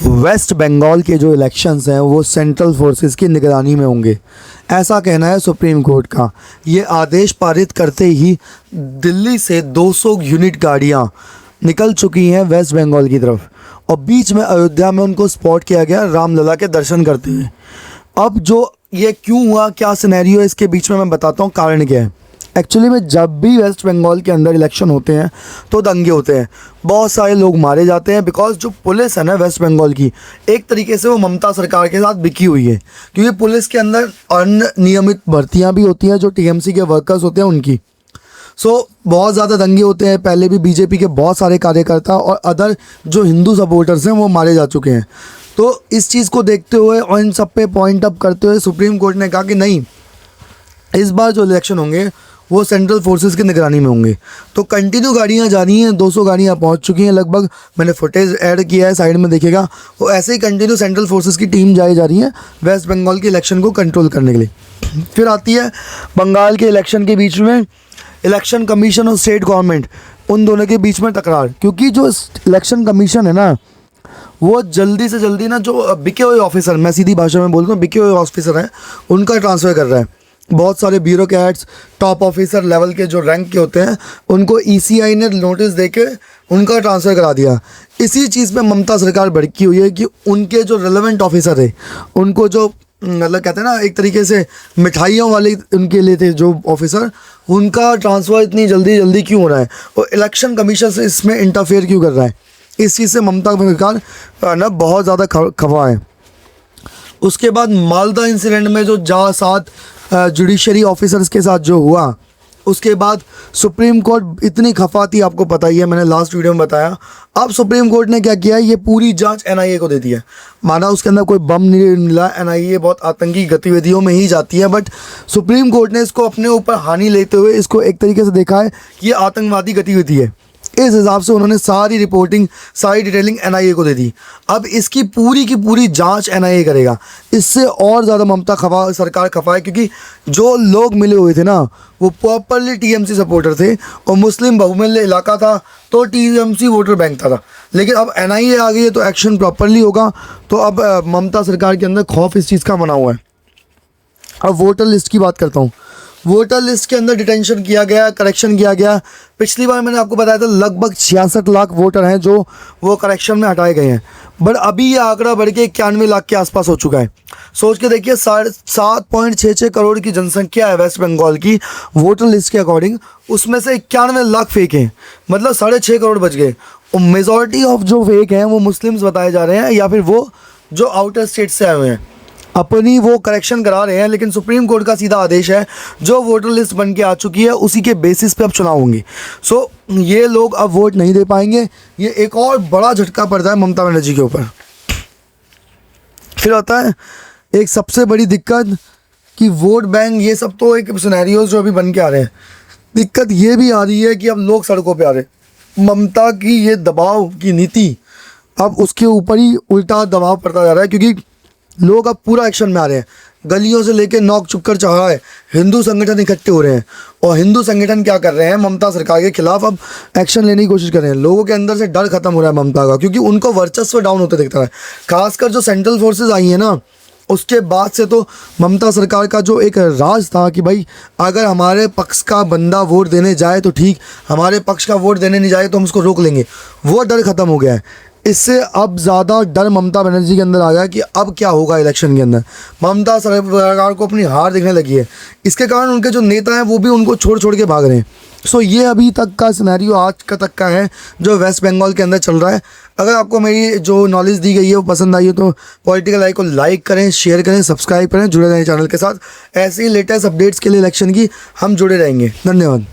Waste Bengal के जो elections हैं वो सेंट्रल फोर्सेस की निगरानी में होंगे, ऐसा कहना है सुप्रीम कोर्ट का। ये आदेश पारित करते ही दिल्ली से 200 यूनिट गाड़ियां निकल चुकी हैं वेस्ट बंगाल की तरफ और बीच में अयोध्या में उनको स्पॉट किया गया रामलला के दर्शन करते हुए। अब जो ये क्यों हुआ, क्या सिनेरियो है इसके बीच में, मैं बताता हूँ कारण क्या है। एक्चुअली में जब भी वेस्ट बंगाल के अंदर इलेक्शन होते हैं तो दंगे होते हैं, बहुत सारे लोग मारे जाते हैं। बिकॉज जो पुलिस है ना वेस्ट बंगाल की, एक तरीके से वो ममता सरकार के साथ बिकी हुई है, क्योंकि पुलिस के अंदर अनियमित भर्तियां भी होती हैं जो टीएमसी के वर्कर्स होते हैं उनकी। बहुत ज़्यादा दंगे होते हैं। पहले भी बीजेपी के बहुत सारे कार्यकर्ता और अदर जो हिंदू सपोर्टर्स हैं वो मारे जा चुके हैं। तो इस चीज़ को देखते हुए और इन सब पे पॉइंट अप करते हुए सुप्रीम कोर्ट ने कहा कि नहीं, इस बार जो इलेक्शन होंगे वो सेंट्रल फोर्सेस की निगरानी में होंगे। तो कंटिन्यू गाड़ियां जा रही हैं, 200 गाड़ियां पहुंच चुकी हैं लगभग। मैंने फुटेज ऐड किया है, साइड में देखिएगा। वो ऐसे ही कंटिन्यू सेंट्रल फोर्सेस की टीम जा रही है वेस्ट बंगाल के इलेक्शन को कंट्रोल करने के लिए। फिर आती है बंगाल के इलेक्शन के बीच में इलेक्शन कमीशन और स्टेट गवर्नमेंट, उन दोनों के बीच में टकरार। क्योंकि जो इलेक्शन कमीशन है ना, वो जल्दी से जल्दी ना जो बिके हुए ऑफिसर, मैं सीधी भाषा में बोलता हूँ, बिके हुए ऑफिसर हैं उनका ट्रांसफ़र कर रहा है। बहुत सारे ब्यूरोक्रेट्स, टॉप ऑफिसर लेवल के जो रैंक के होते हैं, उनको ईसीआई ने नोटिस देके उनका ट्रांसफ़र करा दिया। इसी चीज़ पे ममता सरकार भड़की हुई है कि उनके जो रेलेवेंट ऑफिसर है, उनको जो मतलब कहते हैं ना एक तरीके से मिठाइयों वाले उनके लिए थे जो ऑफिसर, उनका ट्रांसफ़र इतनी जल्दी क्यों हो रहा है और इलेक्शन कमीशन से इसमें इंटरफेयर क्यों कर रहा है। इस चीज़ से ममता सरकार ना बहुत ज़्यादा खफा है। उसके बाद मालदा इंसिडेंट में जो 7 जुडिशरी ऑफिसर्स के साथ जो हुआ, उसके बाद सुप्रीम कोर्ट इतनी खफा थी, आपको पता ही है, मैंने लास्ट वीडियो में बताया। अब सुप्रीम कोर्ट ने क्या किया, ये पूरी जांच एनआईए को दे दी है। माना उसके अंदर कोई बम नहीं मिला, एनआईए बहुत आतंकी गतिविधियों में ही जाती है, बट सुप्रीम कोर्ट ने इसको अपने ऊपर हानि लेते हुए इसको एक तरीके से देखा है कि ये आतंकवादी गतिविधि है। इस हिसाब से उन्होंने सारी रिपोर्टिंग, सारी डिटेलिंग एनआईए को दे दी। अब इसकी पूरी की पूरी जांच एनआईए करेगा। इससे और ज़्यादा ममता सरकार खफा है, क्योंकि जो लोग मिले हुए थे ना वो प्रॉपरली टीएमसी सपोर्टर थे और मुस्लिम बहुमूल्य इलाका था तो टीएमसी वोटर बैंक था। लेकिन अब एनआईए आ गई है तो एक्शन प्रॉपरली होगा। तो अब ममता सरकार के अंदर खौफ इस चीज़ का बना हुआ है। अब वोटर लिस्ट की बात करता हूँ। वोटर लिस्ट के अंदर डिटेंशन किया गया, करेक्शन किया गया। पिछली बार मैंने आपको बताया था लगभग 66 लाख वोटर हैं जो वो करेक्शन में हटाए गए हैं, बट अभी ये आंकड़ा बढ़ के 91 लाख के आसपास हो चुका है। सोच के देखिए, 7.66 करोड़ की जनसंख्या है वेस्ट बंगाल की वोटर लिस्ट के अकॉर्डिंग, उसमें से 91 लाख फेक हैं, मतलब 6.5 करोड़ बच गए। और मेजॉरिटी ऑफ जो फेक हैं वो मुस्लिम्स बताए जा रहे हैं या फिर वो जो आउटर स्टेट से आए हुए हैं, अपनी वो करेक्शन करा रहे हैं। लेकिन सुप्रीम कोर्ट का सीधा आदेश है, जो वोटर लिस्ट बन के आ चुकी है उसी के बेसिस पे अब चुनाव होंगे। ये लोग अब वोट नहीं दे पाएंगे। ये एक और बड़ा झटका पड़ता है ममता बनर्जी के ऊपर। फिर आता है एक सबसे बड़ी दिक्कत कि वोट बैंक, ये सब तो एक सिनेरियोज जो अभी बन के आ रहे हैं। दिक्कत ये भी आ रही है कि अब लोग सड़कों पर आ रहे हैं। ममता की ये दबाव की नीति, अब उसके ऊपर ही उल्टा दबाव पड़ता जा रहा है, क्योंकि लोग अब पूरा एक्शन में आ रहे हैं। गलियों से लेकर नोक चुक्कर चढ़ा है, हिंदू संगठन इकट्ठे हो रहे हैं और हिंदू संगठन क्या कर रहे हैं, ममता सरकार के खिलाफ अब एक्शन लेने की कोशिश कर रहे हैं। लोगों के अंदर से डर खत्म हो रहा है ममता का, क्योंकि उनको वर्चस्व डाउन होते दिखता है। खासकर जो सेंट्रल फोर्सेज आई हैं ना, उसके बाद से तो ममता सरकार का जो एक राज था कि भाई अगर हमारे पक्ष का बंदा वोट देने जाए तो ठीक, हमारे पक्ष का वोट देने नहीं जाए तो हम उसको रोक लेंगे, वो डर खत्म हो गया है। इससे अब ज़्यादा डर ममता बनर्जी के अंदर आ गया कि अब क्या होगा इलेक्शन के अंदर। ममता सरकार को अपनी हार दिखने लगी है। इसके कारण उनके जो नेता हैं वो भी उनको छोड़ के भाग रहे हैं। ये अभी तक का सिनेरियो आज का तक का है जो वेस्ट बंगाल के अंदर चल रहा है। अगर आपको मेरी जो नॉलेज दी गई है वो पसंद आई है तो पॉलिटिकल आई को लाइक करें, शेयर करें, सब्सक्राइब करें, जुड़े रहें चैनल के साथ। ऐसे ही लेटेस्ट अपडेट्स के लिए इलेक्शन की हम जुड़े रहेंगे। धन्यवाद।